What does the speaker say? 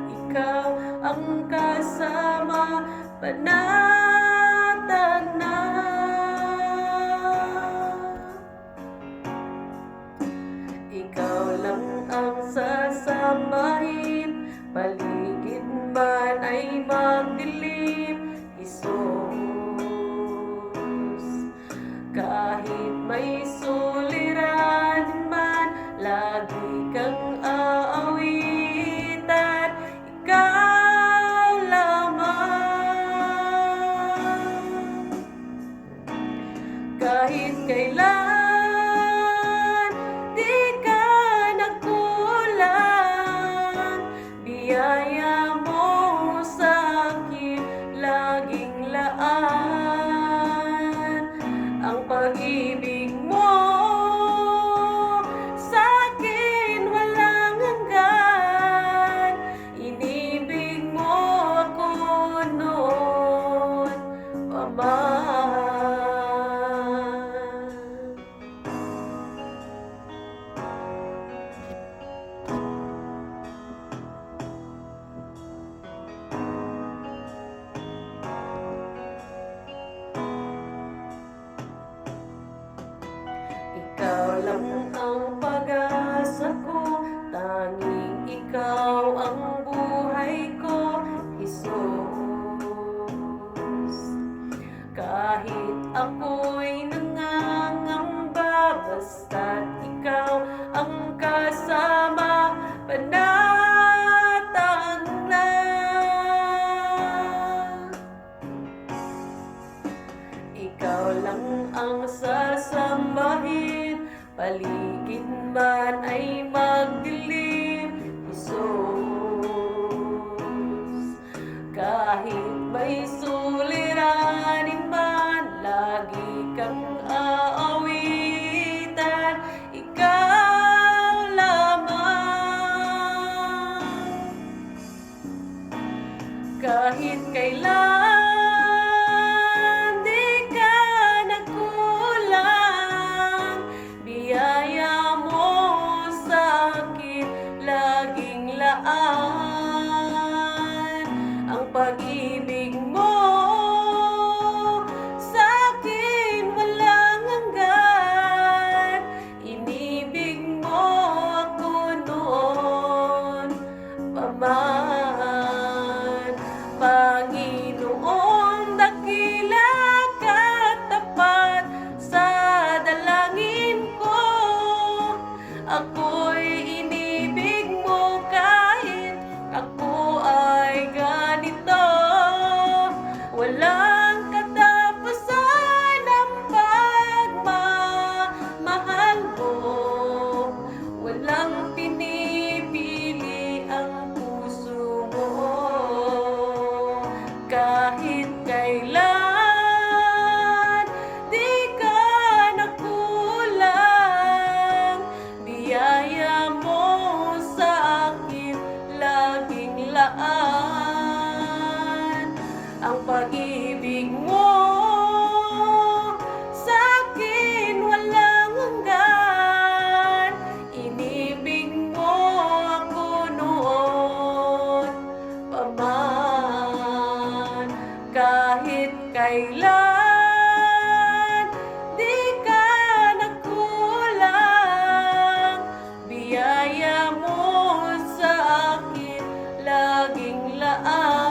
ikaw ang kasama panatag na. Ikaw lang ang sasambahin, paligid man ay magdilim, Jesus. Kahit may suliranin man, lagi kang aawitan, ikaw lamang. Kahit kailan di ka nagkulang, biyaya mo sa akin laging laan. Ang pag-ibig mo sa akin walang hanggan, inibig mo ako noon pa man. Ikaw lang ang pag-asa ko, tanging ikaw ang buhay ko, Jesus. Kahit ako'y nangangamba, basta't ikaw ang kasama, panatag na. Ikaw lang ang sasambahin, paligid man ay magdilim, Jesus. Kahit may suliranin man, lagi kang aawitan, ikaw lamang. Kahit kailan di ka nagkulang, biyaya mo sa akin laging laan. Ang pag-ibig mo sa akin walang hanggan, inibig mo ako noon pa man. Panginoon, dakila ka tapat sa dalangin ko, ako'y inibig mo kahit ako ay ganito. Walang katapusan ang pagmamahal mo, walang pinipili ang puso mo. Kahit kailan di ka nagkulang, biyaya mo sa akin laging laan. Ang pag-ibig mo sa akin walang hanggan, inibig mo ako noon pa man. Kahit kailan di ka nagkulang, biyaya mo sa akin laging laan.